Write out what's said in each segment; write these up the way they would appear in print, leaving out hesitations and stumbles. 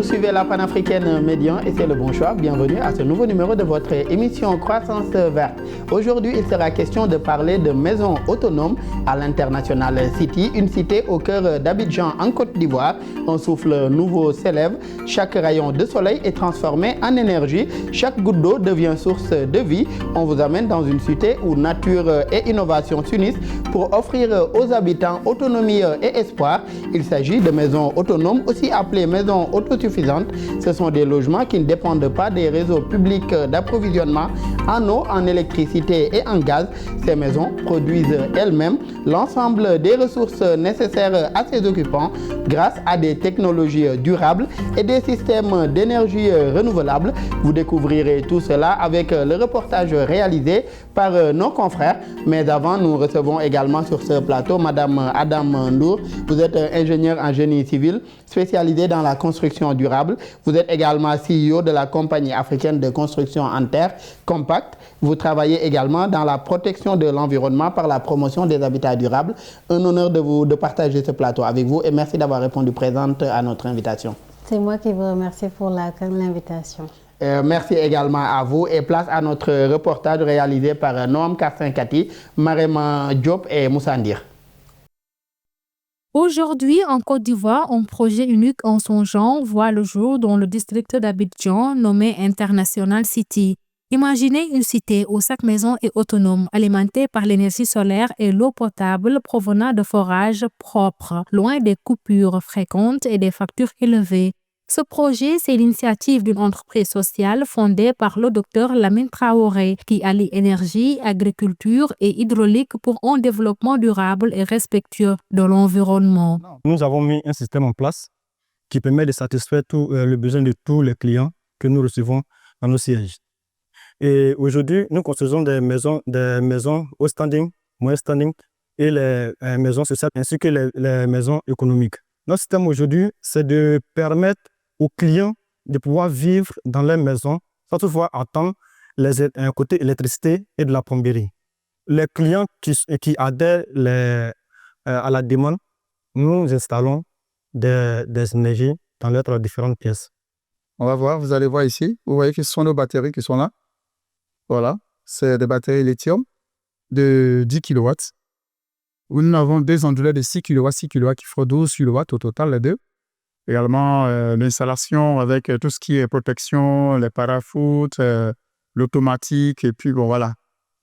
Vous suivez la panafricaine Médian et c'est le bon choix. Bienvenue à ce nouveau numéro de votre émission Croissance Verte. Aujourd'hui, il sera question de parler de maisons autonomes à l'International City, une cité au cœur d'Abidjan en Côte d'Ivoire. Un souffle nouveau s'élève. Chaque rayon de soleil est transformé en énergie. Chaque goutte d'eau devient source de vie. On vous amène dans une cité où nature et innovation s'unissent pour offrir aux habitants autonomie et espoir. Il s'agit de maisons autonomes, aussi appelées maisons autosuffisantes. Ce sont des logements qui ne dépendent pas des réseaux publics d'approvisionnement en eau, en électricité et en gaz. Ces maisons produisent elles-mêmes l'ensemble des ressources nécessaires à ses occupants grâce à des technologies durables et des systèmes d'énergie renouvelable. Vous découvrirez tout cela avec le reportage réalisé par nos confrères. Mais avant, nous recevons également sur ce plateau Madame Adam Ndour. Vous êtes ingénieur en génie civil, spécialisé dans la construction durable. Vous êtes également CEO de la compagnie africaine de construction en terre, Compact. Vous travaillez également dans la protection de l'environnement par la promotion des habitats durables. Un honneur de partager ce plateau avec vous et merci d'avoir répondu présente à notre invitation. C'est moi qui vous remercie pour l'invitation. Merci également à vous et place à notre reportage réalisé par Noam Karsinkati, Marema Diop et Moussa Ndir. Aujourd'hui, en Côte d'Ivoire, un projet unique en son genre voit le jour dans le district d'Abidjan nommé International City. Imaginez une cité où chaque maison est autonome, alimentée par l'énergie solaire et l'eau potable provenant de forages propres, loin des coupures fréquentes et des factures élevées. Ce projet, c'est l'initiative d'une entreprise sociale fondée par le docteur Lamine Traoré qui allie énergie, agriculture et hydraulique pour un développement durable et respectueux de l'environnement. Nous avons mis un système en place qui permet de satisfaire le besoin de tous les clients que nous recevons dans nos sièges. Et aujourd'hui, nous construisons des maisons haut standing, moyen standing et les maisons sociales ainsi que les maisons économiques. Notre système aujourd'hui, c'est de permettre aux clients de pouvoir vivre dans leur maison sans toutefois attendre un côté électricité et de la plomberie. Les clients qui adhèrent à la demande, nous installons des énergies dans leurs différentes pièces. On va voir, vous allez voir ici, vous voyez que ce sont nos batteries qui sont là. Voilà, c'est des batteries lithium de 10 kW. Nous avons deux onduleurs de 6 kW, 6 kW qui font 12 kW au total, les deux. Également, l'installation avec tout ce qui est protection, les parafoot, l'automatique. Et puis, bon, voilà.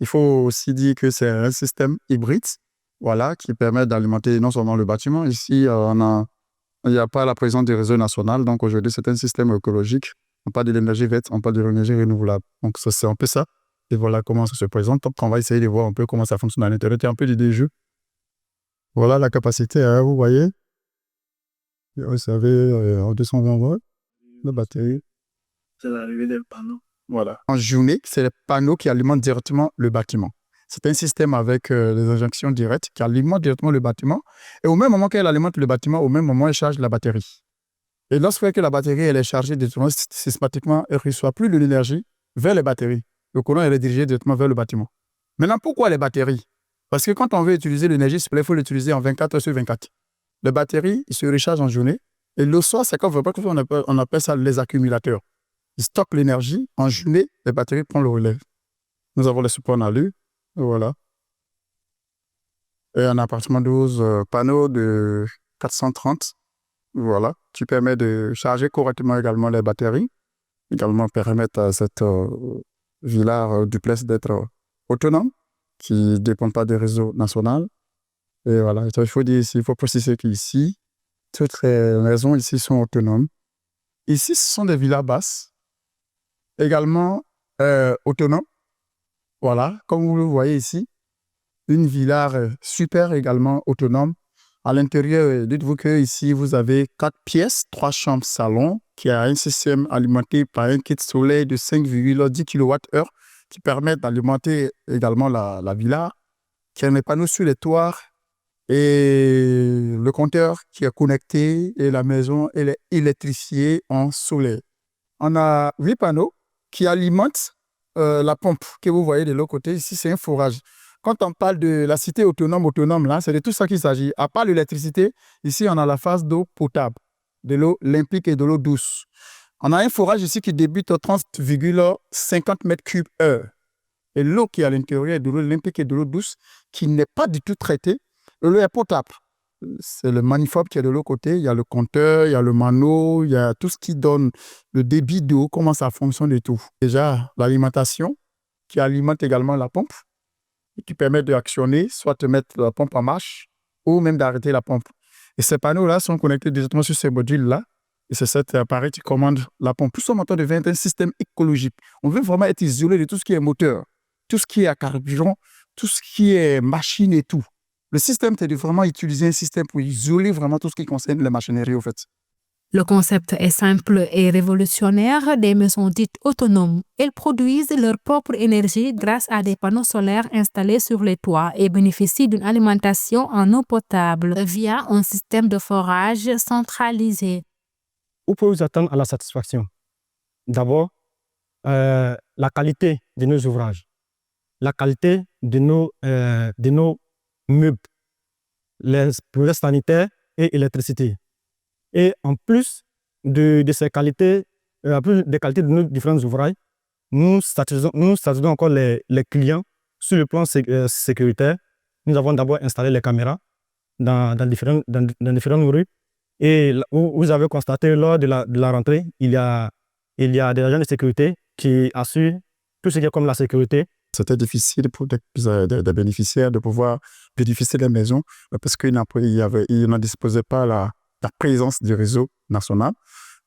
Il faut aussi dire que c'est un système hybride, voilà, qui permet d'alimenter non seulement le bâtiment. Ici, il n'y a pas la présence du réseau national. Donc, aujourd'hui, c'est un système écologique. On parle de l'énergie verte, on parle de l'énergie renouvelable. Donc, c'est un peu ça. Et voilà comment ça se présente. Donc, on va essayer de voir un peu comment ça fonctionne à l'intérieur. Il y a un peu d'idée de jeu. Voilà la capacité, hein, vous voyez. Vous savez, en 220 volts, la batterie. C'est l'arrivée des panneaux. Voilà. En journée, c'est les panneaux qui alimentent directement le bâtiment. C'est un système avec des injections directes qui alimentent directement le bâtiment. Et au même moment qu'elle alimente le bâtiment, au même moment, elle charge la batterie. Et lorsque la batterie elle est chargée directement, systématiquement, elle ne reçoit plus de l'énergie vers les batteries. Le courant est dirigé directement vers le bâtiment. Maintenant, pourquoi les batteries? Parce que quand on veut utiliser l'énergie solaire, il faut l'utiliser en 24 heures sur 24. Les batteries, ils se rechargent en journée. Et le soir, c'est quand on appelle ça les accumulateurs. Ils stockent l'énergie. En journée, les batteries prennent le relais. Nous avons les supports en alu. Voilà. Et un appartement 12 panneaux de 430. Voilà. Qui permet de charger correctement également les batteries. Également permettre à cette villa duplex d'être autonome, qui ne dépend pas du réseau national. Et voilà, il faut dire ici, il faut préciser qu'ici, toutes les maisons ici sont autonomes. Ici, ce sont des villas basses, également autonomes. Voilà, comme vous le voyez ici, une villa super également autonome. À l'intérieur, dites-vous qu'ici, vous avez 4 pièces, 3 chambres salon, qui a un système alimenté par un kit solaire de 5,10 kWh qui permet d'alimenter également la villa, qui a un panneau sur les toits, et le compteur qui est connecté et la maison elle est électrifiée en solaire. On a 8 panneaux qui alimentent la pompe que vous voyez de l'autre côté. Ici, c'est un forage. Quand on parle de la cité autonome, là, c'est de tout ça qu'il s'agit. À part l'électricité, ici, on a la phase d'eau potable. de l'eau limpide et de l'eau douce. On a un forage ici qui débute à 30,50 mètres cubes heure. Et l'eau qui est à l'intérieur est de l'eau limpide et de l'eau douce qui n'est pas du tout traitée. L'eau est potable. C'est le manifold qui est de l'autre côté. Il y a le compteur, il y a le mano, il y a tout ce qui donne le débit d'eau, comment ça fonctionne et tout. Déjà, l'alimentation qui alimente également la pompe et qui permet d'actionner, soit de mettre la pompe en marche ou même d'arrêter la pompe. Et ces panneaux-là sont connectés directement sur ces modules-là. Et c'est cet appareil qui commande la pompe. Tout ça maintenant devient un système écologique. On veut vraiment être isolé de tout ce qui est moteur, tout ce qui est à carburant, tout ce qui est machine et tout. Le système, c'est de vraiment utiliser un système pour isoler vraiment tout ce qui concerne la machinerie, au fait. Le concept est simple et révolutionnaire des maisons dites autonomes. Elles produisent leur propre énergie grâce à des panneaux solaires installés sur les toits et bénéficient d'une alimentation en eau potable via un système de forage centralisé. Où pouvez vous attendre à la satisfaction? D'abord, la qualité de nos ouvrages, la qualité de nos meubles, les progrès sanitaires et électricité. Et en plus de ces qualités, en plus des qualités de nos différents ouvrages, nous satisfaisons encore les clients sur le plan sécuritaire. Nous avons d'abord installé les caméras dans différentes rues. Et vous avez constaté lors de la rentrée, il y a des agents de sécurité qui assurent tout ce qui est comme la sécurité. C'était difficile pour des bénéficiaires de pouvoir bénéficier des maisons parce qu'ils n'en disposaient pas la présence du réseau national.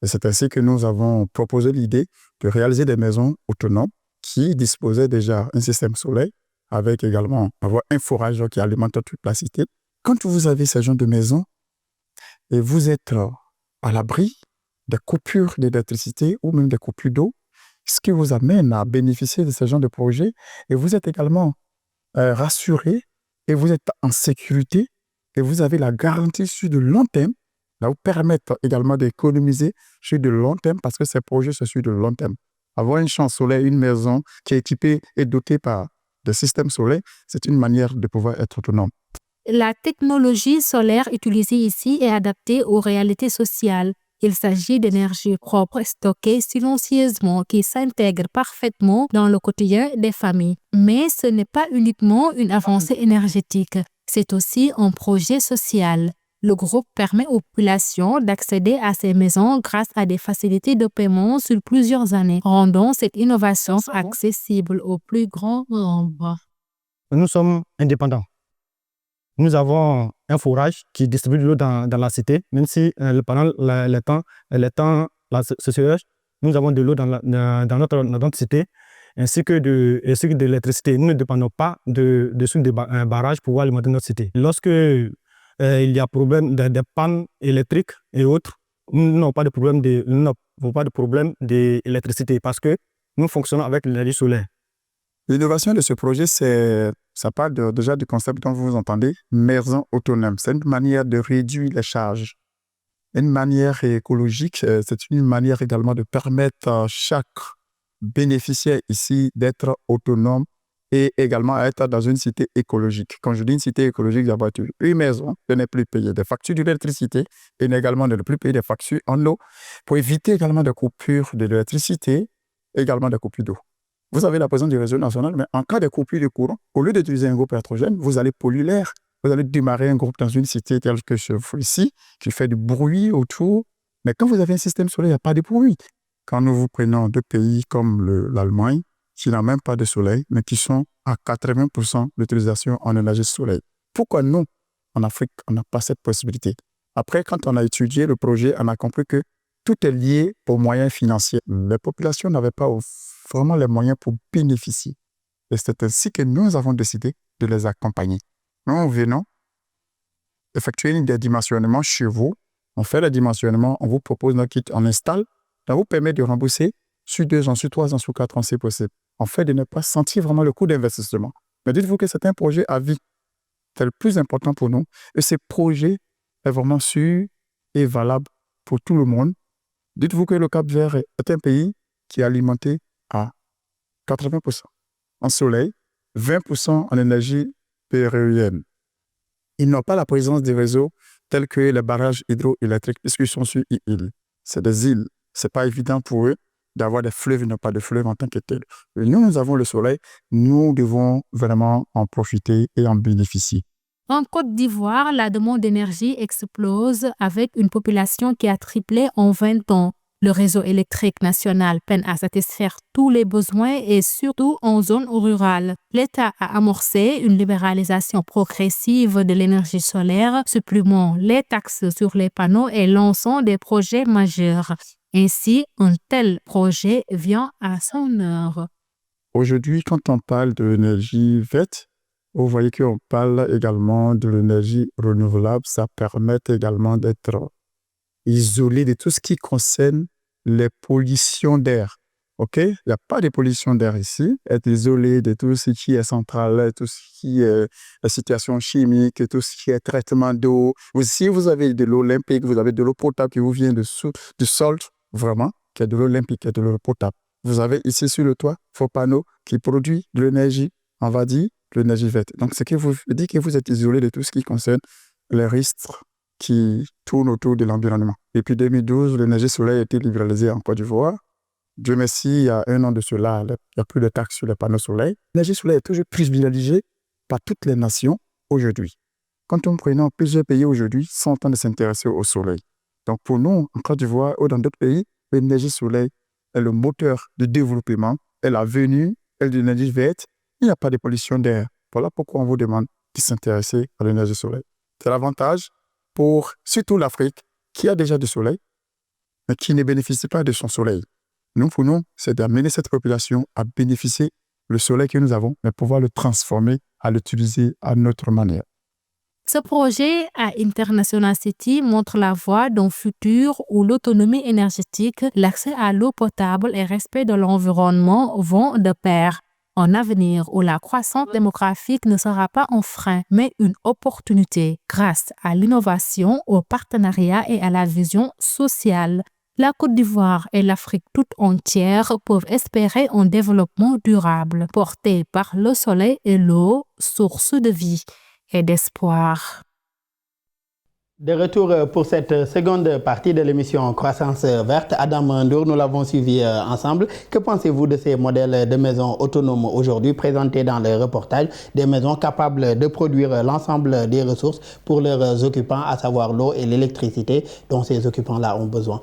Et c'est ainsi que nous avons proposé l'idée de réaliser des maisons autonomes qui disposaient déjà d'un système solaire avec également avoir un forage qui alimente toute la cité. Quand vous avez ce genre de maison et vous êtes à l'abri des coupures d'électricité ou même des coupures d'eau, ce qui vous amène à bénéficier de ce genre de projet et vous êtes également rassuré et vous êtes en sécurité et vous avez la garantie sur de long terme, là vous permettre également d'économiser sur de long terme parce que ces projets se suivent de long terme. Avoir une chambre solaire, une maison qui est équipée et dotée par des systèmes solaires, c'est une manière de pouvoir être autonome. La technologie solaire utilisée ici est adaptée aux réalités sociales. Il s'agit d'énergie propre stockée silencieusement qui s'intègre parfaitement dans le quotidien des familles. Mais ce n'est pas uniquement une avancée énergétique, c'est aussi un projet social. Le groupe permet aux populations d'accéder à ces maisons grâce à des facilités de paiement sur plusieurs années, rendant cette innovation accessible au plus grand nombre. Nous sommes indépendants. Nous avons un forage qui distribue de l'eau dans la cité, même si pendant le temps ce séchage, nous avons de l'eau dans notre cité, ainsi que de l'électricité. Nous ne dépendons pas de des barrages pour alimenter notre cité. Lorsque il y a problème des pannes électriques et autres, nous n'avons pas de problème d'électricité parce que nous fonctionnons avec l'énergie solaire. L'innovation de ce projet, ça part déjà du concept dont vous entendez, maison autonome. C'est une manière de réduire les charges. Une manière écologique, c'est une manière également de permettre à chaque bénéficiaire ici d'être autonome et également à être dans une cité écologique. Quand je dis une cité écologique, d'abord une maison, de ne plus payer des factures d'électricité et également de ne plus payer des factures en eau pour éviter également des coupures d'électricité, également des coupures d'eau. Vous avez la présence du réseau national, mais en cas de coupure de courant, au lieu d'utiliser un groupe électrogène, vous allez polluer l'air. Vous allez démarrer un groupe dans une cité telle que ici, qui fait du bruit autour. Mais quand vous avez un système solaire, il n'y a pas de bruit. Quand nous vous prenons deux pays comme l'Allemagne, qui n'ont même pas de soleil, mais qui sont à 80% d'utilisation en énergie solaire. Pourquoi nous, en Afrique, on n'a pas cette possibilité? Après, quand on a étudié le projet, on a compris que tout est lié aux moyens financiers. Les populations n'avaient pas vraiment les moyens pour bénéficier. Et c'est ainsi que nous avons décidé de les accompagner. Nous venons effectuer des dimensionnements chez vous. On fait le dimensionnement, on vous propose notre kit, on installe. Ça vous permet de rembourser sur 2 ans, sur 3 ans, sur 4 ans, si possible. En fait, de ne pas sentir vraiment le coût d'investissement. Mais dites-vous que c'est un projet à vie. C'est le plus important pour nous. Et ce projet est vraiment sûr et valable pour tout le monde. Dites-vous que le Cap-Vert est un pays qui est alimenté à 80% en soleil, 20% en énergie péréenne. Ils n'ont pas la présence des réseaux tels que les barrages hydroélectriques, puisqu'ils sont sur îles. C'est des îles. Ce n'est pas évident pour eux d'avoir des fleuves, ils n'ont pas de fleuves en tant que tels. Et nous avons le soleil, nous devons vraiment en profiter et en bénéficier. En Côte d'Ivoire, la demande d'énergie explose avec une population qui a triplé en 20 ans. Le réseau électrique national peine à satisfaire tous les besoins et surtout en zone rurale. L'État a amorcé une libéralisation progressive de l'énergie solaire, supprimant les taxes sur les panneaux et lançant des projets majeurs. Ainsi, un tel projet vient à son heure. Aujourd'hui, quand on parle de l'énergie verte, vous voyez qu'on parle également de l'énergie renouvelable. Ça permet également d'être isolé de tout ce qui concerne les pollutions d'air. OK? Il n'y a pas de pollution d'air ici. Être isolé de tout ce qui est central, tout ce qui est la situation chimique, tout ce qui est traitement d'eau. Si vous avez de l'eau limpide, vous avez de l'eau potable qui vous vient du sol, vraiment, qui est de l'eau limpide, qui est de l'eau potable. Vous avez ici sur le toit vos panneaux qui produisent de l'énergie, on va dire, de l'énergie verte. Donc, ce qui vous dit que vous êtes isolé de tout ce qui concerne les risques qui tournent autour de l'environnement. Depuis 2012, l'énergie solaire a été libéralisée en Côte d'Ivoire. Dieu merci, il y a 1 an de cela, il n'y a plus de taxes sur les panneaux solaires. L'énergie solaire est toujours privilégiée par toutes les nations aujourd'hui. Quand on prend plusieurs pays aujourd'hui sont en train de s'intéresser au soleil. Donc pour nous, en Côte d'Ivoire ou dans d'autres pays, l'énergie solaire est le moteur de développement, est la venue, est de l'énergie verte. Il n'y a pas de pollution d'air. Voilà pourquoi on vous demande de s'intéresser à l'énergie solaire. C'est l'avantage pour surtout l'Afrique qui a déjà du soleil, mais qui ne bénéficie pas de son soleil. Nous, pour nous, c'est d'amener cette population à bénéficier du soleil que nous avons, mais pouvoir le transformer, à l'utiliser à notre manière. Ce projet à International City montre la voie d'un futur où l'autonomie énergétique, l'accès à l'eau potable et le respect de l'environnement vont de pair. Un avenir où la croissance démographique ne sera pas un frein, mais une opportunité grâce à l'innovation, au partenariat et à la vision sociale. La Côte d'Ivoire et l'Afrique toute entière peuvent espérer un développement durable, porté par le soleil et l'eau, source de vie et d'espoir. De retour pour cette seconde partie de l'émission Croissance verte. Adam Ndour, nous l'avons suivi ensemble. Que pensez-vous de ces modèles de maisons autonomes aujourd'hui présentés dans le reportage, des maisons capables de produire l'ensemble des ressources pour leurs occupants, à savoir l'eau et l'électricité dont ces occupants-là ont besoin?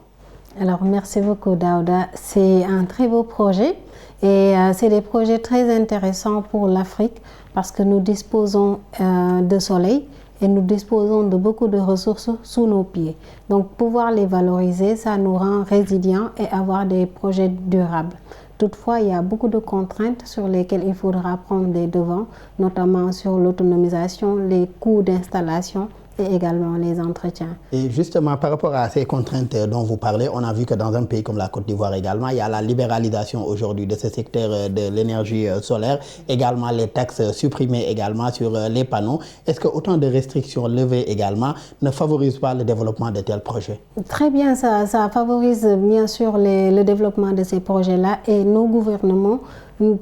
Alors, merci beaucoup, Daouda. C'est un très beau projet et c'est des projets très intéressants pour l'Afrique parce que nous disposons de soleil et nous disposons de beaucoup de ressources sous nos pieds. Donc, pouvoir les valoriser, ça nous rend résilients et avoir des projets durables. Toutefois, il y a beaucoup de contraintes sur lesquelles il faudra prendre des devants, notamment sur l'autonomisation, les coûts d'installation et également les entretiens. Et justement, par rapport à ces contraintes dont vous parlez, on a vu que dans un pays comme la Côte d'Ivoire également, il y a la libéralisation aujourd'hui de ce secteur de l'énergie solaire, également les taxes supprimées également sur les panneaux. Est-ce que autant de restrictions levées également ne favorisent pas le développement de tels projets? Très bien, ça favorise bien sûr le développement de ces projets-là et nos gouvernements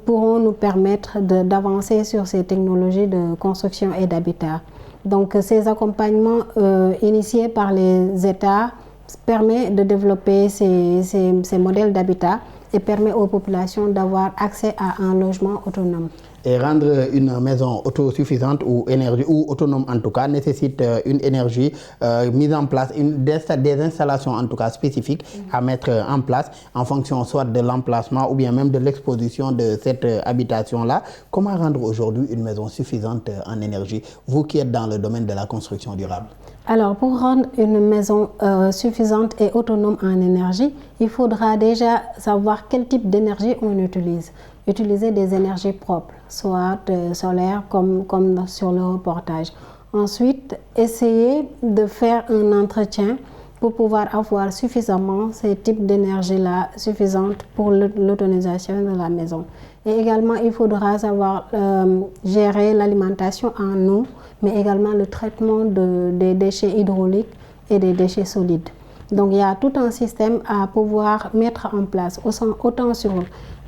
pourront nous permettre d'avancer sur ces technologies de construction et d'habitat. Donc, ces accompagnements initiés par les États permettent de développer ces modèles d'habitat et permet aux populations d'avoir accès à un logement autonome. Et rendre une maison autosuffisante ou autonome en tout cas nécessite une énergie mise en place, des installations en tout cas spécifiques à mettre en place en fonction soit de l'emplacement ou bien même de l'exposition de cette habitation-là. Comment rendre aujourd'hui une maison suffisante en énergie, vous qui êtes dans le domaine de la construction durable? Alors, pour rendre une maison suffisante et autonome en énergie, il faudra déjà savoir quel type d'énergie on utilise. Utiliser des énergies propres, soit solaires comme sur le reportage. Ensuite, essayer de faire un entretien pour pouvoir avoir suffisamment ces types d'énergie-là suffisantes pour l'autonomisation de la maison. Et également, il faudra savoir gérer l'alimentation en eau, mais également le traitement des déchets hydrauliques et des déchets solides. Donc, il y a tout un système à pouvoir mettre en place, autant sur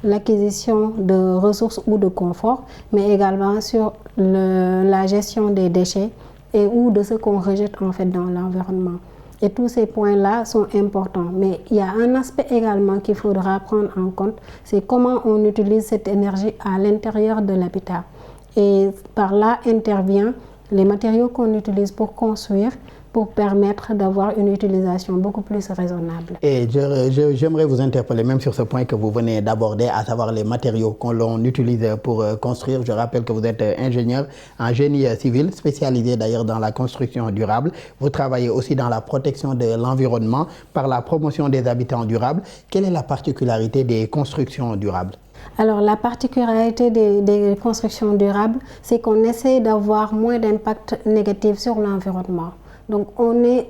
l'acquisition de ressources ou de confort, mais également sur la gestion des déchets et ou de ce qu'on rejette en fait dans l'environnement. Et tous ces points-là sont importants. Mais il y a un aspect également qu'il faudra prendre en compte, c'est comment on utilise cette énergie à l'intérieur de l'habitat. Et par là intervient les matériaux qu'on utilise pour construire, pour permettre d'avoir une utilisation beaucoup plus raisonnable. Et j'aimerais vous interpeller même sur ce point que vous venez d'aborder, à savoir les matériaux que l'on utilise pour construire. Je rappelle que vous êtes ingénieur en génie civil, spécialisé d'ailleurs dans la construction durable. Vous travaillez aussi dans la protection de l'environnement par la promotion des habitants durables. Quelle est la particularité des constructions durables? Alors, la particularité des constructions durables, c'est qu'on essaie d'avoir moins d'impact négatif sur l'environnement. Donc, on est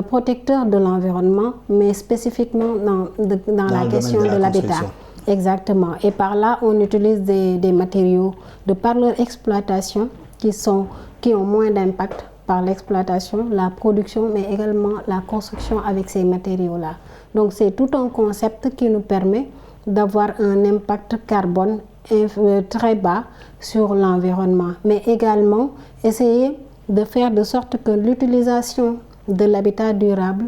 protecteur de l'environnement, mais spécifiquement dans la question de l'habitat. Exactement. Et par là, on utilise des matériaux de par leur exploitation qui ont moins d'impact par l'exploitation, la production, mais également la construction avec ces matériaux-là. Donc, c'est tout un concept qui nous permet d'avoir un impact carbone très bas sur l'environnement, mais également essayer de faire de sorte que l'utilisation de l'habitat durable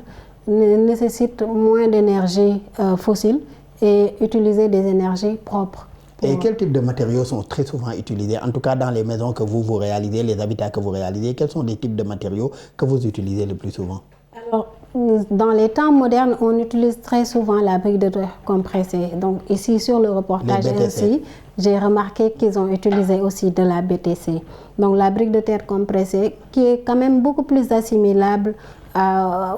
nécessite moins d'énergie fossile et utiliser des énergies propres. Et quel type de matériaux sont très souvent utilisés, en tout cas dans les maisons que vous réalisez, les habitats que vous réalisez, quels sont les types de matériaux que vous utilisez le plus souvent? Alors, dans les temps modernes, on utilise très souvent la brique de terre compressée. Donc ici sur le reportage ainsi, j'ai remarqué qu'ils ont utilisé aussi de la BTC. Donc la brique de terre compressée qui est quand même beaucoup plus assimilable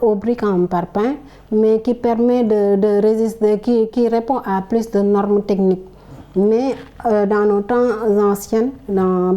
aux briques en parpaing, mais qui permet de résister, qui répond à plus de normes techniques. Mais dans nos temps anciens,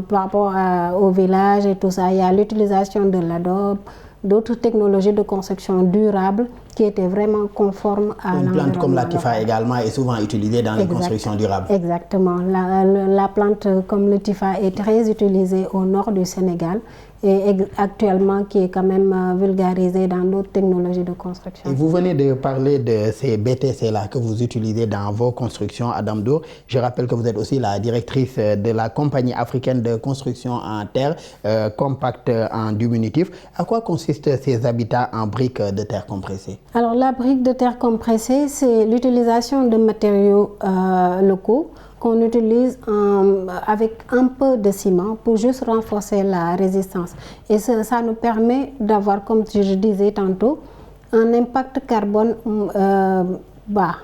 par rapport au village et tout ça, il y a l'utilisation de l'adobe, d'autres technologies de construction durable qui étaient vraiment conformes à l'environnement. Une plante comme la tifa également est souvent utilisée dans les constructions durables. Exactement. La plante comme le tifa est très utilisée au nord du Sénégal et actuellement qui est quand même vulgarisée dans d'autres technologies de construction. Et vous venez de parler de ces BTC-là que vous utilisez dans vos constructions à Damdour. Je rappelle que vous êtes aussi la directrice de la compagnie africaine de construction en terre, compact en diminutif. À quoi consistent ces habitats en briques de terre compressées? Alors la brique de terre compressée, c'est l'utilisation de matériaux locaux qu'on utilise avec un peu de ciment pour juste renforcer la résistance. Et ça nous permet d'avoir, comme je disais tantôt, un impact carbone bas.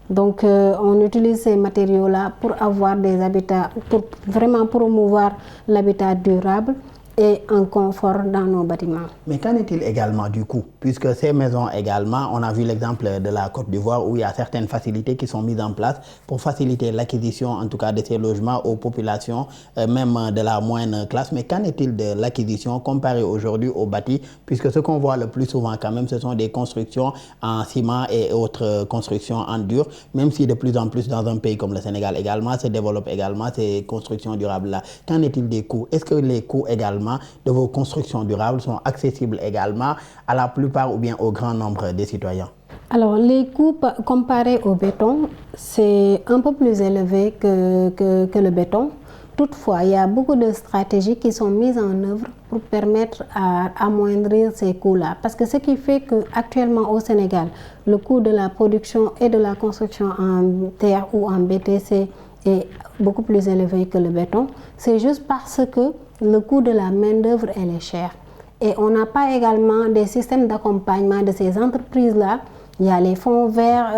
Donc on utilise ces matériaux-là pour avoir des habitats, pour vraiment promouvoir l'habitat durable et un confort dans nos bâtiments. Mais qu'en est-il également du coût? Puisque ces maisons également, on a vu l'exemple de la Côte d'Ivoire où il y a certaines facilités qui sont mises en place pour faciliter l'acquisition en tout cas de ces logements aux populations, même de la moyenne classe. Mais qu'en est-il de l'acquisition comparé aujourd'hui au bâti? Puisque ce qu'on voit le plus souvent quand même, ce sont des constructions en ciment et autres constructions en dur, même si de plus en plus dans un pays comme le Sénégal également se développent également ces constructions durables-là. Qu'en est-il des coûts? Est-ce que les coûts également de vos constructions durables sont accessibles également à la plupart ou bien au grand nombre des citoyens? Alors les coûts comparés au béton, c'est un peu plus élevé que le béton. Toutefois, il y a beaucoup de stratégies qui sont mises en œuvre pour permettre à amoindrir ces coûts-là. Parce que ce qui fait qu'actuellement au Sénégal, le coût de la production et de la construction en terre ou en BTC est beaucoup plus élevé que le béton, c'est juste parce que le coût de la main-d'œuvre est cher. Et on n'a pas également des systèmes d'accompagnement de ces entreprises-là. Il y a les fonds verts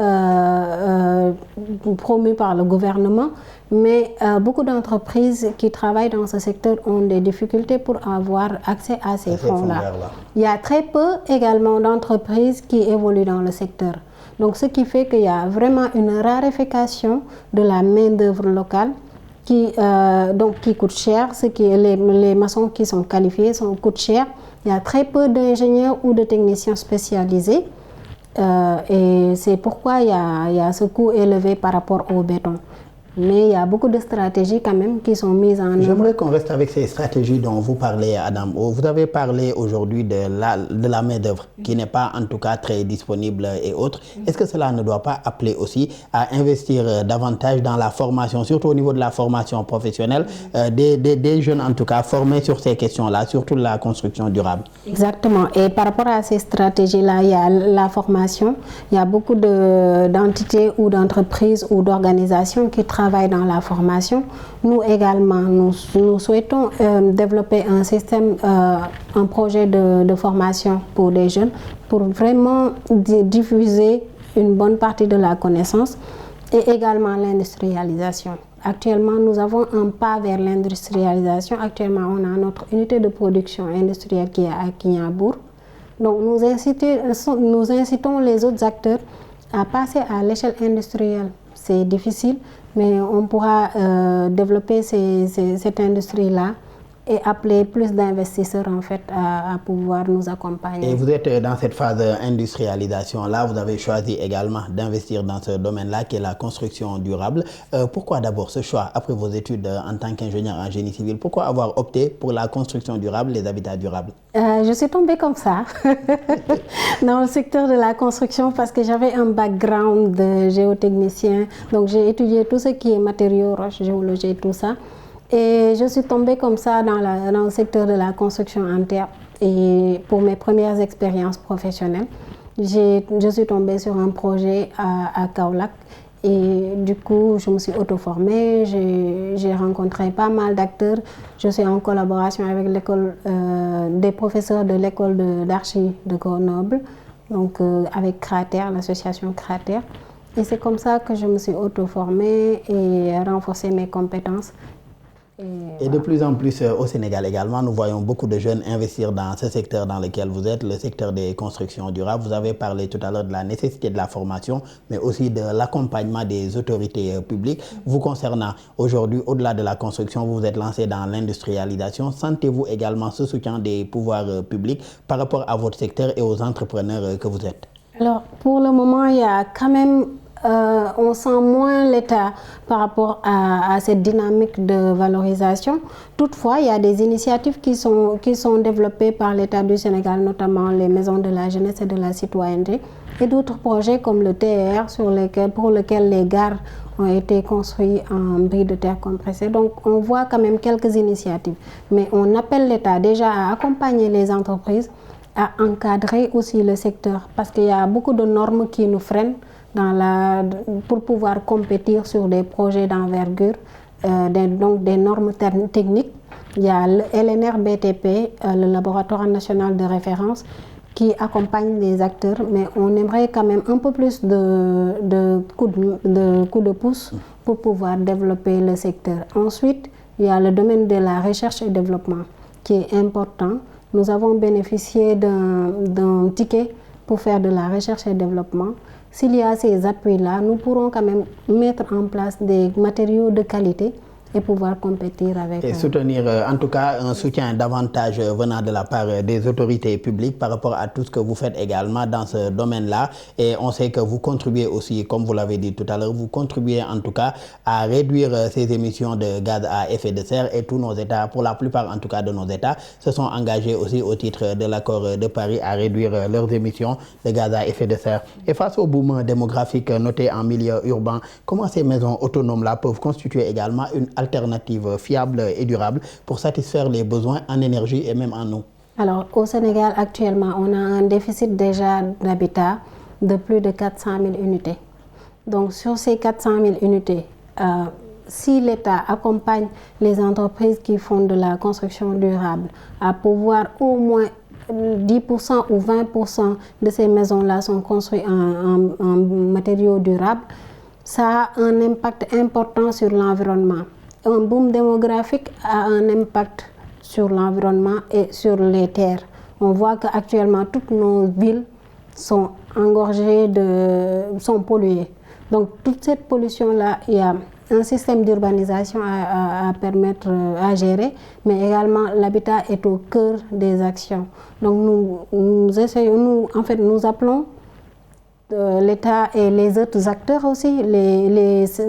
promus par le gouvernement, mais beaucoup d'entreprises qui travaillent dans ce secteur ont des difficultés pour avoir accès à ces fonds-là. Il y a très peu également d'entreprises qui évoluent dans le secteur. Donc ce qui fait qu'il y a vraiment une raréfaction de la main-d'œuvre locale qui coûte cher. Les maçons qui sont qualifiés coûtent cher. Il y a très peu d'ingénieurs ou de techniciens spécialisés et c'est pourquoi il y a ce coût élevé par rapport au béton. Mais il y a beaucoup de stratégies quand même qui sont mises en œuvre. J'aimerais qu'on reste avec ces stratégies dont vous parlez, Adam. Vous avez parlé aujourd'hui de la main-d'œuvre qui n'est pas en tout cas très disponible et autres. Est-ce que cela ne doit pas appeler aussi à investir davantage dans la formation, surtout au niveau de la formation professionnelle, des jeunes en tout cas formés sur ces questions-là, surtout la construction durable? Exactement. Et par rapport à ces stratégies-là, il y a la formation. Il y a beaucoup d'entités ou d'entreprises ou d'organisations qui travaillent dans la formation. Nous également, nous souhaitons développer un système, un projet de formation pour les jeunes pour vraiment diffuser une bonne partie de la connaissance et également l'industrialisation. Actuellement, nous avons un pas vers l'industrialisation. Actuellement, on a notre unité de production industrielle qui est à Kignanbour. Donc, nous incitons les autres acteurs à passer à l'échelle industrielle. C'est difficile, mais on pourra développer cette industrie-là et appeler plus d'investisseurs en fait à pouvoir nous accompagner. Et vous êtes dans cette phase d'industrialisation-là, vous avez choisi également d'investir dans ce domaine-là qui est la construction durable. Pourquoi d'abord ce choix, après vos études en tant qu'ingénieur en génie civil, pourquoi avoir opté pour la construction durable, les habitats durables? Je suis tombée comme ça dans le secteur de la construction parce que j'avais un background de géotechnicien. Donc j'ai étudié tout ce qui est matériaux, roches, géologie et tout ça. Et je suis tombée comme ça dans le secteur de la construction en terre. Et pour mes premières expériences professionnelles, je suis tombée sur un projet à Kaolack. Et du coup, je me suis auto-formée, j'ai rencontré pas mal d'acteurs. Je suis en collaboration avec l'école, des professeurs de l'école d'archi de Grenoble, donc avec Cratère, l'association Cratère. Et c'est comme ça que je me suis auto-formée et renforcé mes compétences. Et de plus en plus au Sénégal également, nous voyons beaucoup de jeunes investir dans ce secteur dans lequel vous êtes, le secteur des constructions durables. Vous avez parlé tout à l'heure de la nécessité de la formation, mais aussi de l'accompagnement des autorités publiques. Vous concernant aujourd'hui, au-delà de la construction, vous vous êtes lancé dans l'industrialisation. Sentez-vous également ce soutien des pouvoirs publics par rapport à votre secteur et aux entrepreneurs que vous êtes? Alors, pour le moment, il y a quand même... on sent moins l'État par rapport à cette dynamique de valorisation. Toutefois, il y a des initiatives qui sont développées par l'État du Sénégal, notamment les maisons de la jeunesse et de la citoyenneté, et d'autres projets comme le TER pour lequel les gares ont été construits en briques de terre compressées. Donc, on voit quand même quelques initiatives. Mais on appelle l'État déjà à accompagner les entreprises, à encadrer aussi le secteur, parce qu'il y a beaucoup de normes qui nous freinent pour pouvoir compétir sur des projets d'envergure, donc des normes techniques. Il y a le LNR BTP, le laboratoire national de référence, qui accompagne les acteurs, mais on aimerait quand même un peu plus de coups de pouce pour pouvoir développer le secteur. Ensuite, il y a le domaine de la recherche et développement qui est important. Nous avons bénéficié d'un ticket pour faire de la recherche et développement. S'il y a ces appuis-là, nous pourrons quand même mettre en place des matériaux de qualité et pouvoir compétir avec... Et soutenir, en tout cas, un soutien davantage venant de la part des autorités publiques par rapport à tout ce que vous faites également dans ce domaine-là. Et on sait que vous contribuez aussi, comme vous l'avez dit tout à l'heure, vous contribuez en tout cas à réduire ces émissions de gaz à effet de serre et tous nos États, pour la plupart en tout cas de nos États, se sont engagés aussi au titre de l'accord de Paris à réduire leurs émissions de gaz à effet de serre. Et face au boom démographique noté en milieu urbain, comment ces maisons autonomes-là peuvent constituer également une alternative fiable et durable pour satisfaire les besoins en énergie et même en eau? Alors, au Sénégal, actuellement, on a un déficit déjà d'habitat de plus de 400 000 unités. Donc, sur ces 400 000 unités, si l'État accompagne les entreprises qui font de la construction durable à pouvoir au moins 10% ou 20% de ces maisons-là sont construites en matériaux durables, ça a un impact important sur l'environnement. Un boom démographique a un impact sur l'environnement et sur les terres. On voit qu'actuellement, toutes nos villes sont engorgées, sont polluées. Donc, toute cette pollution-là, il y a un système d'urbanisation à permettre à gérer, mais également l'habitat est au cœur des actions. Donc, nous appelons l'État et les autres acteurs aussi,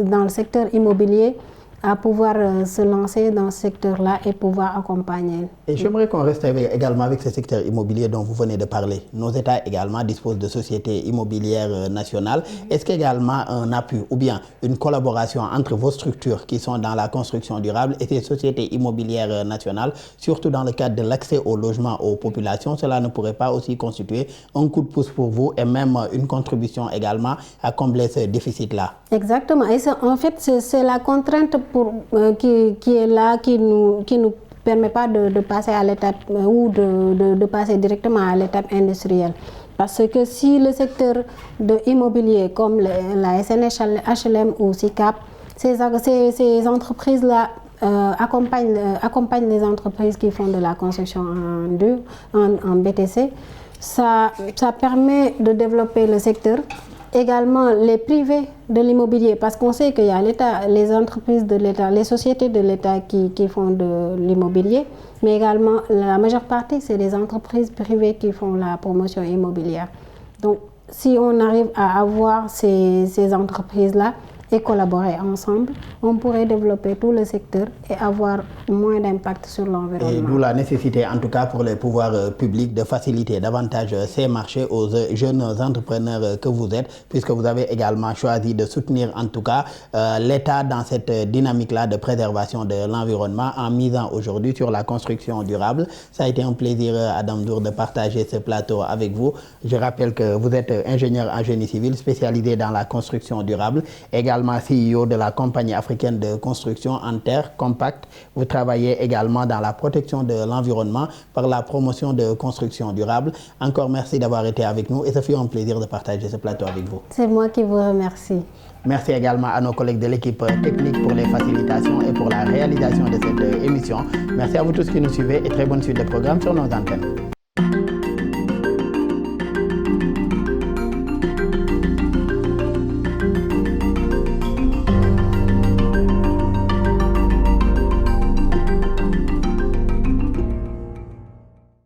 dans le secteur immobilier, à pouvoir se lancer dans ce secteur-là et pouvoir accompagner. Et j'aimerais qu'on reste également avec ce secteur immobilier dont vous venez de parler. Nos États également disposent de sociétés immobilières nationales. Est-ce qu'également un appui ou bien une collaboration entre vos structures qui sont dans la construction durable et ces sociétés immobilières nationales, surtout dans le cadre de l'accès au logement aux populations, cela ne pourrait pas aussi constituer un coup de pouce pour vous et même une contribution également à combler ce déficit-là? Exactement. Et en fait, c'est la contrainte qui est là, qui nous permet pas de passer à l'étape ou de passer directement à l'étape industrielle. Parce que si le secteur de immobilier comme la SNHLM ou SICAP, ces entreprises-là accompagnent les entreprises qui font de la construction en BTC, ça permet de développer le secteur. Également les privés de l'immobilier, parce qu'on sait qu'il y a l'État, les entreprises de l'État, les sociétés de l'État qui font de l'immobilier, mais également la majeure partie, c'est des entreprises privées qui font la promotion immobilière. Donc, si on arrive à avoir ces entreprises-là et collaborer ensemble, on pourrait développer tout le secteur et avoir moins d'impact sur l'environnement. Et d'où la nécessité, en tout cas pour les pouvoirs publics, de faciliter davantage ces marchés aux jeunes entrepreneurs que vous êtes, puisque vous avez également choisi de soutenir en tout cas l'État dans cette dynamique-là de préservation de l'environnement en misant aujourd'hui sur la construction durable. Ça a été un plaisir, Adam Ndour, de partager ce plateau avec vous. Je rappelle que vous êtes ingénieur en génie civil spécialisé dans la construction durable, également CEO de la compagnie africaine de construction en terre Compact. Vous travaillez également dans la protection de l'environnement par la promotion de construction durable. Encore merci d'avoir été avec nous et ça fait un plaisir de partager ce plateau avec vous. C'est moi qui vous remercie. Merci également à nos collègues de l'équipe technique pour les facilitations et pour la réalisation de cette émission. Merci à vous tous qui nous suivez et très bonne suite de programme sur nos antennes.